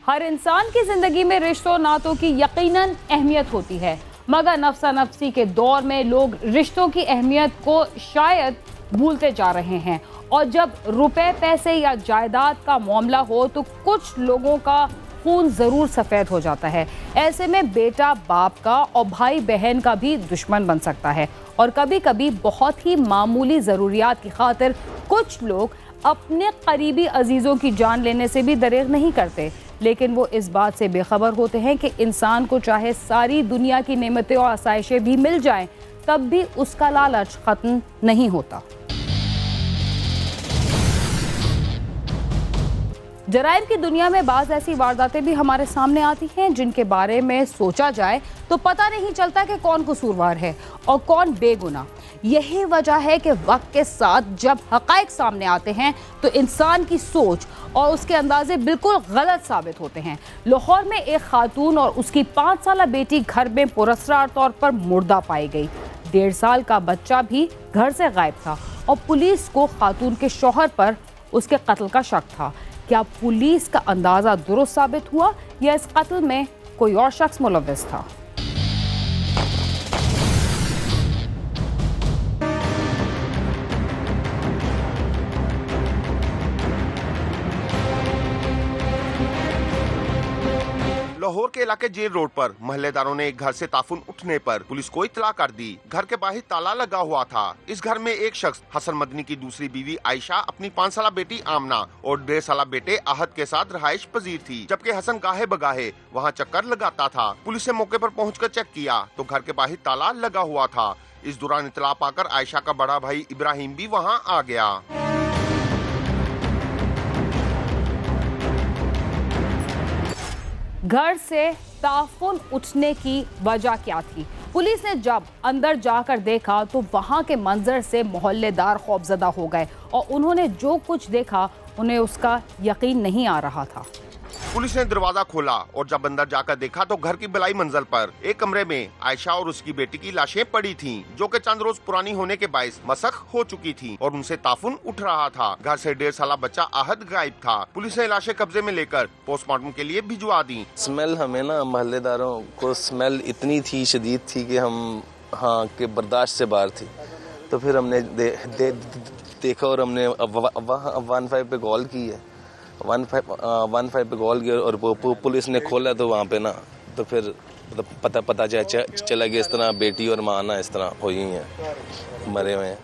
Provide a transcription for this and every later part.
हर इंसान की जिंदगी में रिश्तों नातों की यकीनन अहमियत होती है, मगर नफ्सा नफ्सी के दौर में लोग रिश्तों की अहमियत को शायद भूलते जा रहे हैं। और जब रुपए, पैसे या जायदाद का मामला हो तो कुछ लोगों का खून जरूर सफेद हो जाता है। ऐसे में बेटा बाप का और भाई बहन का भी दुश्मन बन सकता है। और कभी कभी बहुत ही मामूली ज़रूरियात की खातिर कुछ लोग अपने करीबी अजीज़ों की जान लेने से भी दरेग नहीं करते, लेकिन वो इस बात से बेखबर होते हैं कि इंसान को चाहे सारी दुनिया की नेमतें और आसाइशें भी मिल जाएं, तब भी उसका लालच ख़त्म नहीं होता। जराइम की दुनिया में बाज़ ऐसी वारदातें भी हमारे सामने आती हैं जिनके बारे में सोचा जाए तो पता नहीं चलता कि कौन कसूरवार है और कौन बेगुनाह। यही वजह है कि वक्त के साथ जब हक़ाइक़ सामने आते हैं तो इंसान की सोच और उसके अंदाजे बिल्कुल गलत साबित होते हैं। लाहौर में एक खातून और उसकी 5 साला बेटी घर में पुरस्कार तौर पर मुर्दा पाई गई। 1.5 साल का बच्चा भी घर से गायब था और पुलिस को खातून के शौहर पर उसके कत्ल का शक था। क्या पुलिस का अंदाजा दुरुस्त साबित हुआ या इस कत्ल में कोई और शख्स मुलव्विस था? लाहौर के इलाके जेल रोड पर महल्लेदारों ने एक घर से ताफून उठने पर पुलिस को इत्तला कर दी। घर के बाहर ताला लगा हुआ था। इस घर में एक शख्स हसन मदनी की दूसरी बीवी आयशा, अपनी 5 साला बेटी आमना और 1.5 साला बेटे आहद के साथ रहाइश पजीर थी, जबकि हसन गाहे बगाहे वहाँ चक्कर लगाता था। पुलिस ने मौके पर पहुंचकर चेक किया तो घर के बाहर ताला लगा हुआ था। इस दौरान इत्तला पाकर आयशा का बड़ा भाई इब्राहिम भी वहाँ आ गया। घर से ताफून उठने की वजह क्या थी? पुलिस ने जब अंदर जाकर देखा तो वहां के मंजर से मोहल्लेदार खौफजदा हो गए और उन्होंने जो कुछ देखा उन्हें उसका यकीन नहीं आ रहा था। पुलिस ने दरवाजा खोला और जब अंदर जाकर देखा तो घर की बिलाई मंजिल पर एक कमरे में आयशा और उसकी बेटी की लाशें पड़ी थीं, जो कि चंद रोज पुरानी होने के बायस मसख हो चुकी थीं और उनसे ताफून उठ रहा था। घर से 1.5 साला बच्चा आहद गायब था। पुलिस ने लाशें कब्जे में लेकर पोस्टमार्टम के लिए भिजवा दी। स्मेल हमें ना महल्लेदारों को स्मेल इतनी थी, शदीद थी कि हम के बर्दाश्त से बाहर थी। तो फिर हमने देखा और हमने 15 पे कॉल की है। 15 पे कॉल किया और पुलिस ने खोला तो वहाँ पे ना तो फिर पता चला कि इस तरह बेटी और माँ ना इस तरह हुई हैं, मरे हुए हैं।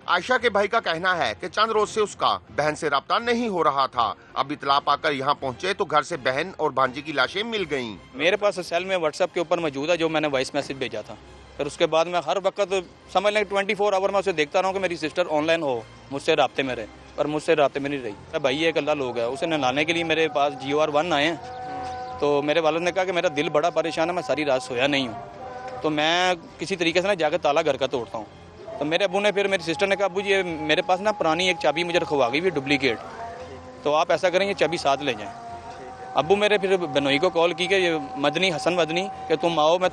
आयशा के भाई का कहना है कि चंद रोज से उसका बहन से राब्ता नहीं हो रहा था। अब इतला पाकर यहाँ पहुँचे तो घर से बहन और भांजी की लाशें मिल गयी। मेरे पास सेल में व्हाट्सएप के ऊपर मौजूद है जो मैंने वॉइस मैसेज भेजा था। फिर उसके बाद मैं हर वक्त समझ लें 24 आवर में उसे देखता रहा हूँ कि मेरी सिस्टर ऑनलाइन हो, मुझसे राब्ते में रहे, पर मुझसे राब्ते में नहीं रही। भाई एक अल्लाह लोग है, उसे नहलाने के लिए मेरे पास GOR1 आए हैं। तो मेरे वालिद ने कहा कि मेरा दिल बड़ा परेशान है, मैं सारी रात सोया नहीं हूँ, तो मैं किसी तरीके से ना जाकर ताला घर का तोड़ता हूँ। तो मेरे अबू ने फिर मेरी सिस्टर ने कहा अबू जी मेरे पास ना पुरानी एक चाबी मुझे रखवा गई हुई डुप्लीकेट, तो आप ऐसा करें ये चाबी साथ ले जाएँ। अबू मेरे फिर बनोई को कॉल की कि ये मदनी हसन मदनी कि तुम आओ, मैं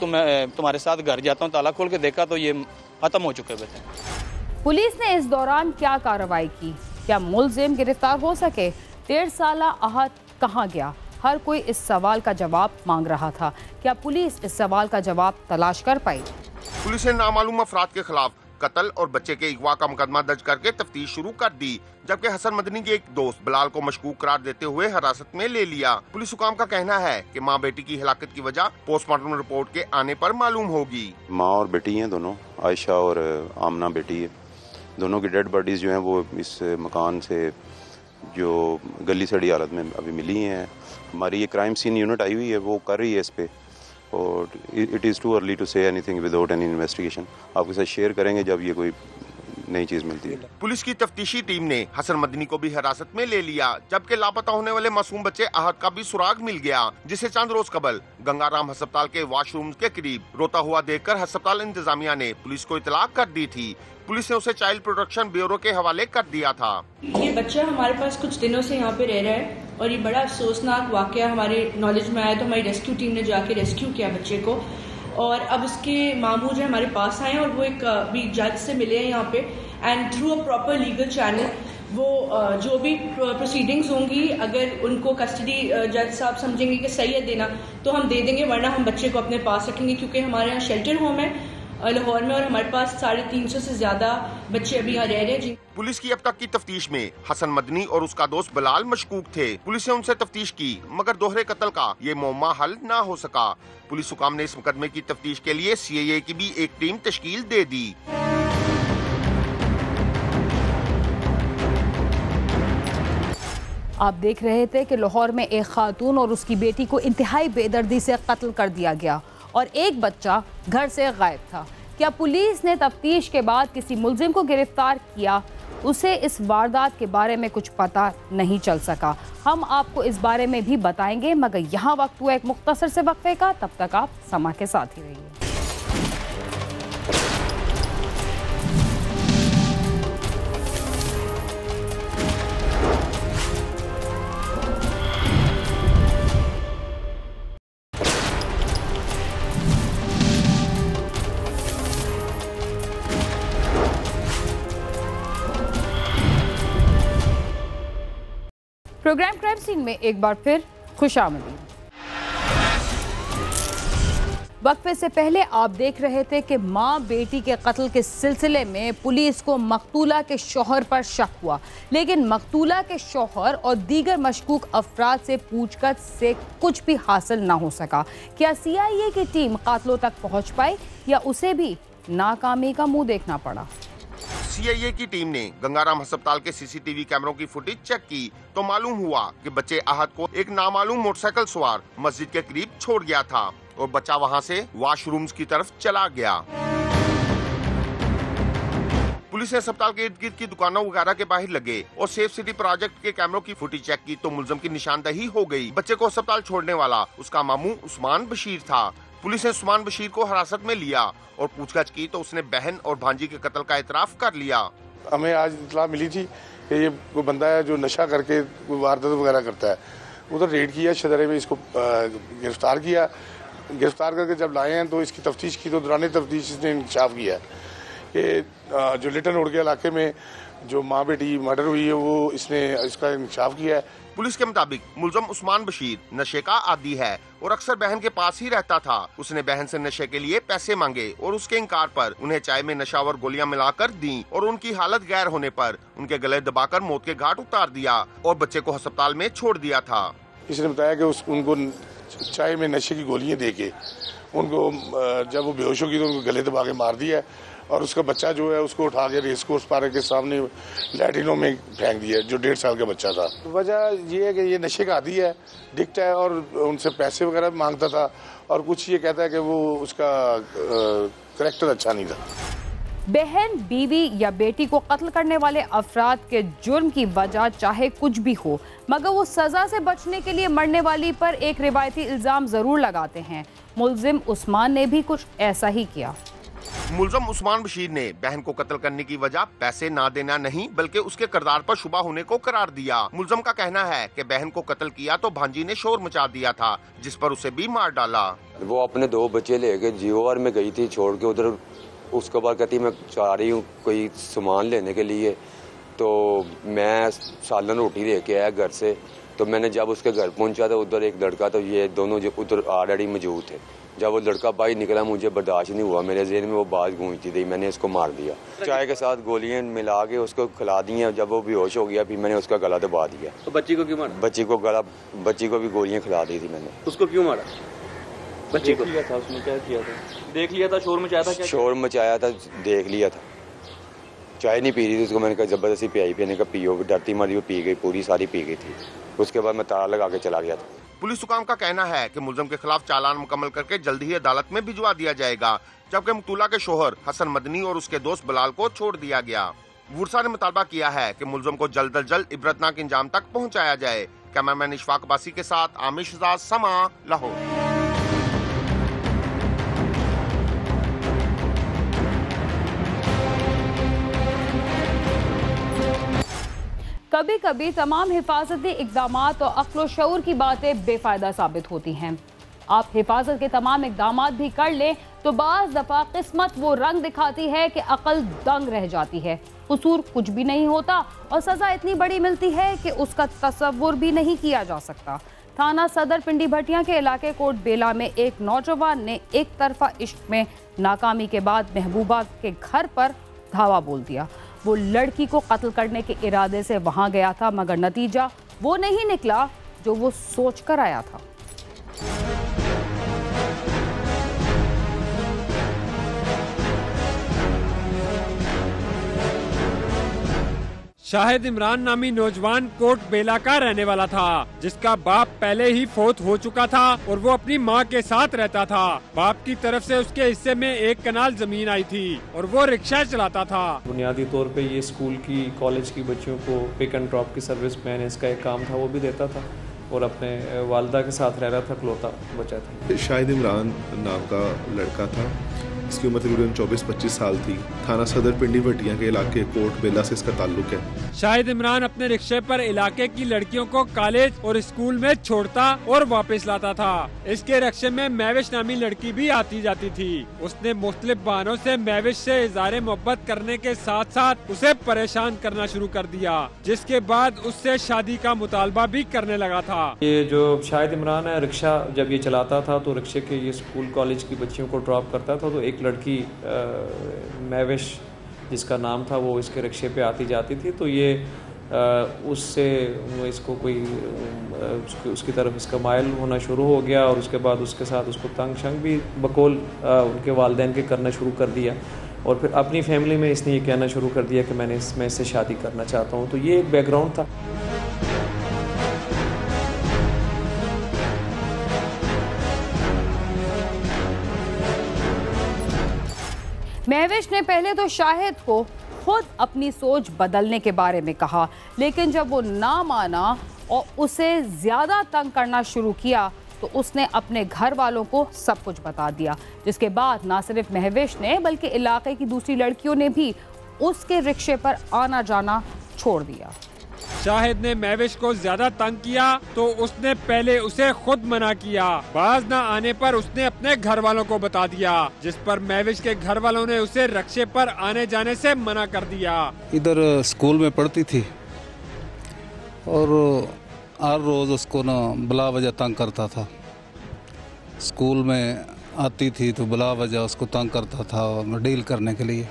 तुम्हारे साथ घर जाता हूँ। ताला खोल के देखा तो ये खत्म हो चुके थे। पुलिस ने इस दौरान क्या कार्रवाई की? क्या मुलजिम गिरफ्तार हो सके? 1.5 साला आहद कहाँ गया? हर कोई इस सवाल का जवाब मांग रहा था। क्या पुलिस इस सवाल का जवाब तलाश कर पाई? पुलिस ने नामालूम अफराद के खिलाफ कत्ल और बच्चे के अगवा का मुकदमा दर्ज करके तफ्तीश शुरू कर दी, जबकि हसन मदनी के एक दोस्त बिलाल को मशकूक करार देते हुए हिरासत में ले लिया। पुलिस हुकाम का कहना है कि मां बेटी की हिलाकत की वजह पोस्टमार्टम रिपोर्ट के आने पर मालूम होगी। मां और बेटी हैं दोनों, आयशा और आमना बेटी है। दोनों की डेड बॉडीज जो हैं वो इस मकान से जो गली सड़ी हालत में अभी मिली हैं। हमारी ये क्राइम सीन यूनिट आई हुई है, वो कर रही है इस पे, और it is too early to say anything without any investigation. आपके साथ शेयर करेंगे जब ये कोई नई चीज मिलती है। पुलिस की तफ्तीशी टीम ने हसन मदनी को भी हिरासत में ले लिया, जबकि लापता होने वाले मासूम बच्चे आहद का भी सुराग मिल गया, जिसे चंद रोज कबल गंगाराम अस्पताल के वॉशरूम के करीब रोता हुआ देखकर अस्पताल इंतजामिया ने पुलिस को इतला कर दी थी। पुलिस ने उसे चाइल्ड प्रोटेक्शन ब्यूरो के हवाले कर दिया था। ये बच्चा हमारे पास कुछ दिनों से यहाँ पे रह रहा है और ये बड़ा अफसोसनाक वाकया हमारे नॉलेज में आया, तो हमारी रेस्क्यू टीम ने जाके रेस्क्यू किया बच्चे को। और अब उसके मामू जो हमारे पास आए और वो एक अभी जज से मिले हैं यहाँ पे, and through a proper legal channel वो जो भी प्रोसीडिंग्स होंगी, अगर उनको कस्टडी जज साहब समझेंगे कि सही है देना तो हम दे देंगे, वरना हम बच्चे को अपने पास रखेंगे, क्योंकि हमारे यहाँ शेल्टर होम है लाहौर में और हमारे पास 350 से ज्यादा बच्चे अभी यहाँ रह रहे हैं। पुलिस की अब तक की तफ्तीश में हसन मदनी और उसका दोस्त बिलाल मशकूक थे। पुलिस ने उनसे तफ्तीश की मगर दोहरे कत्ल का ये मुअम्मा हल ना हो सका। पुलिस हुकाम ने इस मुकदमे की तफ्तीश के लिए CIA की भी एक टीम तश्कील दे दी। आप देख रहे थे कि लाहौर में एक खातून और उसकी बेटी को इंतहाई बेदर्दी से कत्ल कर दिया गया और एक बच्चा घर से गायब था। क्या पुलिस ने तफ्तीश के बाद किसी मुलजिम को गिरफ्तार किया? उसे इस वारदात के बारे में कुछ पता नहीं चल सका। हम आपको इस बारे में भी बताएंगे, मगर यहाँ वक्त हुआ एक मुख्तसर से वक्फे का। तब तक आप समा के साथ ही रहिए। प्रोग्राम क्राइम सीन में एक बार फिर खुशामदीद। वक्फे से पहले आप देख रहे थे कि मां बेटी के कत्ल के सिलसिले में पुलिस को मकतूला के शौहर पर शक हुआ, लेकिन मकतूला के शौहर और दीगर मशकूक अफराद से पूछताछ से कुछ भी हासिल ना हो सका। क्या CIA की टीम कातलों तक पहुंच पाई या उसे भी नाकामी का मुंह देखना पड़ा? CIA की टीम ने गंगाराम अस्पताल के CCTV कैमरों की फुटेज चेक की तो मालूम हुआ कि बच्चे अहद को एक नामालूम मोटरसाइकिल सवार मस्जिद के करीब छोड़ गया था और बच्चा वहां से वॉशरूम्स की तरफ चला गया। पुलिस ने अस्पताल के इर्द गिर्द की दुकानों वगैरह के बाहर लगे और सेफ सिटी प्रोजेक्ट के कैमरों की फुटेज चेक की तो मुलजिम की निशानदही हो गई। बच्चे को अस्पताल छोड़ने वाला उसका मामू उस्मान बशीर था। पुलिस ने उस्मान बशीर को हिरासत में लिया और पूछताछ की तो उसने बहन और भांजी के कत्ल का इतराफ कर लिया। हमें आज इत्तला मिली थी कि ये कोई बंदा है जो नशा करके वारदात वगैरह करता है। उधर रेड किया, शदरे में इसको गिरफ्तार किया। गिरफ्तार करके जब लाए हैं तो इसकी तफ्तीश की तो दौरान तफ्तीश इसने इंकशाफ किया कि जो लिटन रोड के इलाके में जो माँ बेटी मर्डर हुई है वो इसने इसका इंकशाफ किया है। पुलिस के मुताबिक मुलजम उस्मान बशीर नशे का आदी है और अक्सर बहन के पास ही रहता था। उसने बहन से नशे के लिए पैसे मांगे और उसके इनकार पर उन्हें चाय में नशावर गोलियां मिलाकर दी और उनकी हालत गैर होने पर उनके गले दबाकर मौत के घाट उतार दिया और बच्चे को अस्पताल में छोड़ दिया था। इसने बताया कि उनको चाय में नशे की गोलियां देके उनको जब वो बेहोश होगी तो उनको गले दबा के मार दिया और उसका बच्चा जो है उसको उठा के रेस कोर्स पार्क के सामने लैट्रिनों में फेंक दिया, जो 1.5 साल का बच्चा था। वजह ये है कि ये नशे का आदी है, दिखता है और उनसे पैसे वगैरह मांगता था और कुछ ये कहता है कि वो उसका करैक्टर अच्छा नहीं था। बहन, बीवी या बेटी को कत्ल करने वाले अफराद के जुर्म की वजह चाहे कुछ भी हो, मगर वो सजा से बचने के लिए मरने वाली पर एक रिवायती इल्जाम जरूर लगाते हैं। मुलजिम उस्मान ने भी कुछ ऐसा ही किया। मुलजम उस्मान बशीर ने बहन को कत्ल करने की वजह पैसे ना देना नहीं बल्कि उसके किरदार पर शुबा होने को करार दिया। मुलजम का कहना है कि बहन को कत्ल किया तो भांजी ने शोर मचा दिया था, जिस पर उसे भी मार डाला। वो अपने 2 बच्चे लेके जीओआर में गई थी छोड़ के उधर। उसके बाद कहती मैं जा रही हूँ कोई सामान लेने के लिए, तो मैं सालन रोटी लेके आया घर से। तो मैंने जब उसके घर पहुंचा तो उधर एक लड़का, तो ये दोनों जो उधर ऑलरेडी मौजूद थे। जब वो लड़का बाहर निकला मुझे बर्दाश्त नहीं हुआ, मेरे ज़हन में वो बात गूंजती थी, मैंने इसको मार दिया। चाय के साथ गोलियां मिला के उसको खिला दी हैं। जब वो बेहोश हो गया फिर मैंने उसका गला दबा दिया। तो बच्ची को क्यों मारा? बच्ची को भी गोलियां खिला दी थी मैंने। उसको क्यों मारा? बच्ची को लिया था उसने, क्या किया था? देख लिया था, शोर मचाया था? क्या शोर मचाया था, देख लिया था। चाय नहीं पी रही थी, उसको मैंने कहा जबरदस्ती पियाई, पीने का पियो, डरती मारी वो पी गई, पूरी सारी पी गई थी। उसके बाद मैं ताला लगा के चला गया था। पुलिस हुकाम का कहना है कि मुलजम के खिलाफ चालान मुकम्मल करके जल्द ही अदालत में भिजवा दिया जाएगा, जबकि मकतूला के शोहर हसन मदनी और उसके दोस्त बिलाल को छोड़ दिया गया। वुरसा ने मुतालबा किया है कि मुलजम को जल्द अज जल्द इबरतनाक इंजाम तक पहुँचाया जाए। कैमरामैन इशफाक अब्बासी के साथ आमिर शहजाद, समा, लाहौर। कभी कभी तमाम हिफाजती इक़दामात और अक्ल शऊर की बातें बेफ़ायदा साबित होती हैं। आप हिफाजत के तमाम इक़दामात भी कर लें तो बाज़ दफ़ा किस्मत वो रंग दिखाती है कि अक्ल दंग रह जाती है। कसूर कुछ भी नहीं होता और सजा इतनी बड़ी मिलती है कि उसका तसव्वुर भी नहीं किया जा सकता। थाना सदर पिंडी भटिया के इलाके कोट बेला में एक नौजवान ने एक तरफा इश्क में नाकामी के बाद महबूबा के घर पर धावा बोल दिया। वो लड़की को कत्ल करने के इरादे से वहां गया था, मगर नतीजा वो नहीं निकला जो वो सोच कर आया था। शाहिद इमरान नामी नौजवान कोट बेला का रहने वाला था, जिसका बाप पहले ही फौत हो चुका था और वो अपनी मां के साथ रहता था। बाप की तरफ से उसके हिस्से में 1 कनाल जमीन आई थी और वो रिक्शा चलाता था। बुनियादी तौर पे ये स्कूल की, कॉलेज की बच्चियों को पिक एंड ड्रॉप की सर्विस मैंने इसका एक काम था वो भी देता था और अपने वालदा के साथ रह रहा था, इकलौता बच्चा था। शाहिद इमरान नाम का लड़का था, इसकी उम्र तकरीबन 24-25 साल थी। थाना सदर पिंडी भटिया के इलाके कोट बेला से इसका ताल्लुक है। शाहिद इमरान अपने रिक्शे पर इलाके की लड़कियों को कॉलेज और स्कूल में छोड़ता और वापस लाता था। इसके रिक्शे में महविश नामी लड़की भी आती जाती थी। उसने मुख्तलिफ बहानों से महविश से इज़हार मोहब्बत करने के साथ साथ उसे परेशान करना शुरू कर दिया, जिसके बाद उससे शादी का मुतालबा भी करने लगा था। ये जो शाहिद इमरान है, रिक्शा जब ये चलाता था तो रिक्शे के ये स्कूल कॉलेज की बच्चियों को ड्रॉप करता था, तो एक लड़की महविश जिसका नाम था वो इसके रिक्शे पे आती जाती थी, तो ये उससे इसको कोई उसकी तरफ इसका मायल होना शुरू हो गया और उसके बाद उसके साथ उसको तंग शंग भी बकौल उनके वालिदैन के करना शुरू कर दिया और फिर अपनी फैमिली में इसने ये कहना शुरू कर दिया कि मैं इससे शादी करना चाहता हूँ। तो ये एक बैकग्राउंड था। महविश ने पहले तो शाहिद को खुद अपनी सोच बदलने के बारे में कहा, लेकिन जब वो ना माना और उसे ज्यादा तंग करना शुरू किया तो उसने अपने घर वालों को सब कुछ बता दिया, जिसके बाद ना सिर्फ महविश ने बल्कि इलाके की दूसरी लड़कियों ने भी उसके रिक्शे पर आना जाना छोड़ दिया। शाहिद ने महविश को ज्यादा तंग किया तो उसने पहले उसे खुद मना किया। बाज न आने पर उसने अपने घर वालों को बता दिया, जिस पर महविश के घर वालों ने उसे रिक्शे पर आने जाने से मना कर दिया। इधर स्कूल में पढ़ती थी और हर रोज उसको ना बिला वजह तंग करता था। स्कूल में आती थी तो बिला वजह उसको तंग करता था डील करने के लिए,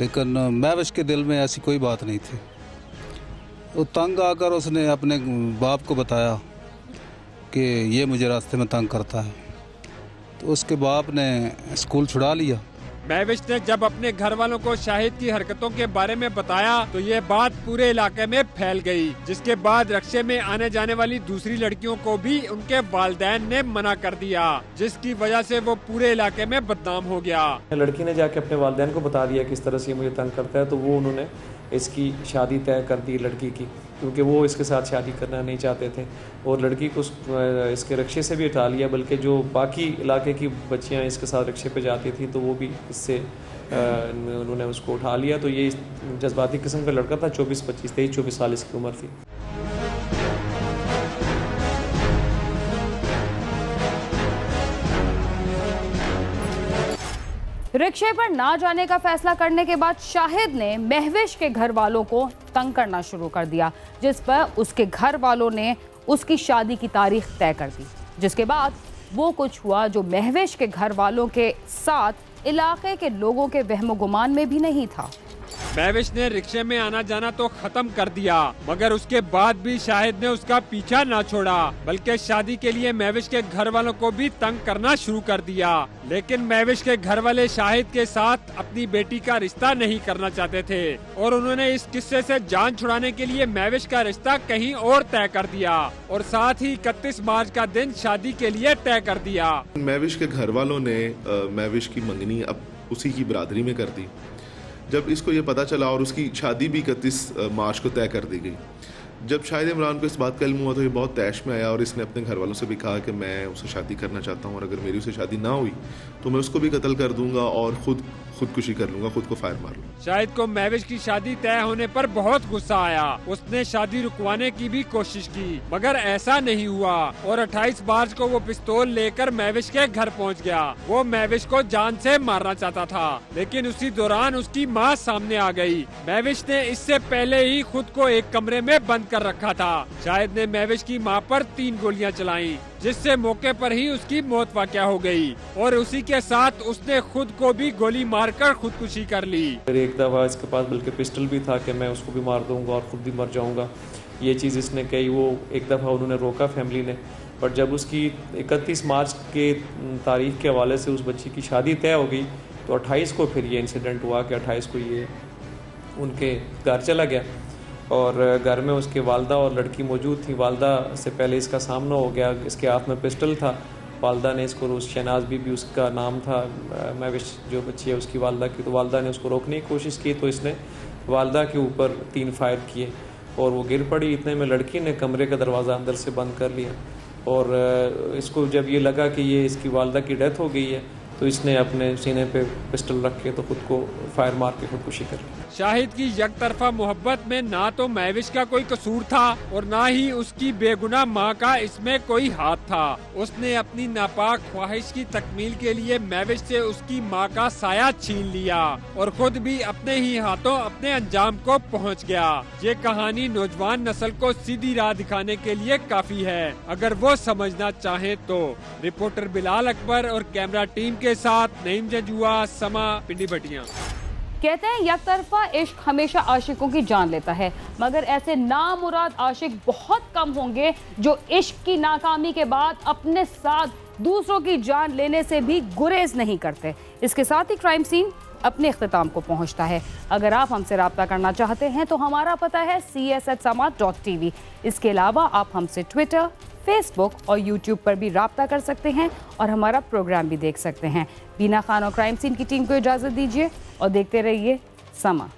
लेकिन महविश के दिल में ऐसी कोई बात नहीं थी। तो तंग आकर उसने अपने बाप को बताया कि ये मुझे रास्ते में तंग करता है, तो उसके बाप ने स्कूल छुड़ा लिया। महविश ने जब अपने घर वालों को शाहिद की हरकतों के बारे में बताया तो ये बात पूरे इलाके में फैल गई, जिसके बाद रिक्शे में आने जाने वाली दूसरी लड़कियों को भी उनके वालिदैन ने मना कर दिया, जिसकी वजह से वो पूरे इलाके में बदनाम हो गया। लड़की ने जाके अपने वालिदैन को बता दिया किस तरह से मुझे तंग करता है, तो वो उन्होंने इसकी शादी तय कर दी लड़की की, क्योंकि वो इसके साथ शादी करना नहीं चाहते थे और लड़की को इसके रिक्शे से भी उठा लिया, बल्कि जो बाकी इलाके की बच्चियां इसके साथ रिक्शे पे जाती थी तो वो भी इससे उन्होंने उसको उठा लिया। तो ये जज्बाती किस्म का लड़का था, 23 साल इसकी उम्र थी। रिक्शे पर ना जाने का फैसला करने के बाद शाहिद ने महविश के घर वालों को तंग करना शुरू कर दिया, जिस पर उसके घर वालों ने उसकी शादी की तारीख तय कर दी, जिसके बाद वो कुछ हुआ जो महविश के घर वालों के साथ इलाके के लोगों के वहमो गुमान में भी नहीं था। महविश ने रिक्शे में आना जाना तो खत्म कर दिया, मगर उसके बाद भी शाहिद ने उसका पीछा ना छोड़ा, बल्कि शादी के लिए महविश के घर वालों को भी तंग करना शुरू कर दिया। लेकिन महविश के घर वाले शाहिद के साथ अपनी बेटी का रिश्ता नहीं करना चाहते थे और उन्होंने इस किस्से से जान छुड़ाने के लिए महविश का रिश्ता कहीं और तय कर दिया और साथ ही 31 मार्च का दिन शादी के लिए तय कर दिया। महविश के घर वालों ने महविश की मंगनी अब उसी की बिरादरी में कर दी। जब इसको ये पता चला और उसकी शादी भी 31 मार्च को तय कर दी गई। जब शाहिद इमरान को इस बात का इल्म हुआ तो ये बहुत तैश में आया और इसने अपने घर वालों से भी कहा कि मैं उससे शादी करना चाहता हूँ और अगर मेरी उससे शादी ना हुई तो मैं उसको भी कत्ल कर दूंगा और खुदकुशी कर लूंगा, खुद को फायर मार लूंगा। शाहिद को महविश की शादी तय होने पर बहुत गुस्सा आया। उसने शादी रुकवाने की भी कोशिश की, मगर ऐसा नहीं हुआ और 28 मार्च को वो पिस्तौल लेकर महविश के घर पहुंच गया। वो महविश को जान से मारना चाहता था, लेकिन उसी दौरान उसकी मां सामने आ गई। महविश ने इससे पहले ही खुद को एक कमरे में बंद कर रखा था। शाहिद ने महविश की मां पर 3 गोलियां चलाई, जिससे मौके पर ही उसकी मौत वाक़या हो गई और उसी के साथ उसने खुद को भी गोली मारकर खुदकुशी कर ली। फिर एक दफ़ा इसके पास बल्कि पिस्टल भी था कि मैं उसको भी मार दूंगा और खुद भी मर जाऊंगा, ये चीज़ इसने कही। वो एक दफ़ा उन्होंने रोका फैमिली ने, पर जब उसकी 31 मार्च के तारीख के हवाले से उस बच्ची की शादी तय हो गई तो 28 को फिर ये इंसिडेंट हुआ कि 28 को ये उनके घर चला गया और घर में उसके वालदा और लड़की मौजूद थी। वालदा से पहले इसका सामना हो गया, इसके हाथ में पिस्टल था। वालदा ने इसको, उस शहनाज बीबी उसका नाम था, महविश जो बच्ची है उसकी वालदा की, तो वालदा ने उसको रोकने की कोशिश की तो इसने वालदा के ऊपर 3 फायर किए और वो गिर पड़ी। इतने में लड़की ने कमरे का दरवाज़ा अंदर से बंद कर लिया और इसको जब ये लगा कि ये इसकी वालदा की डेथ हो गई है तो इसने अपने सीने पे पिस्टल रख के तो खुद को फायर मार के खुदकुशी कर ली। शाहिद की यकतरफा मोहब्बत में ना तो महविश का कोई कसूर था और ना ही उसकी बेगुनाह मां का इसमें कोई हाथ था। उसने अपनी नापाक ख्वाहिश की तकमील के लिए महविश से उसकी मां का साया छीन लिया और खुद भी अपने ही हाथों अपने अंजाम को पहुंच गया। ये कहानी नौजवान नस्ल को सीधी राह दिखाने के लिए काफी है, अगर वो समझना चाहे तो। रिपोर्टर बिलाल अकबर और कैमरा टीम के साथ नईम जजुआ, समा, पिंडी भटियां। कहते हैं यकतरफा इश्क हमेशा आशिकों की जान लेता है, मगर ऐसे नामुराद आशिक बहुत कम होंगे जो इश्क की नाकामी के बाद अपने साथ दूसरों की जान लेने से भी गुरेज नहीं करते। इसके साथ ही क्राइम सीन अपने इख्तिताम को पहुंचता है। अगर आप हमसे रब्ता करना चाहते हैं तो हमारा पता है cs@sama.tv। इसके अलावा आप हमसे ट्विटर, फेसबुक और यूट्यूब पर भी रब्ता कर सकते हैं और हमारा प्रोग्राम भी देख सकते हैं। बीना खान और क्राइम सीन की टीम को इजाज़त दीजिए और देखते रहिए समा।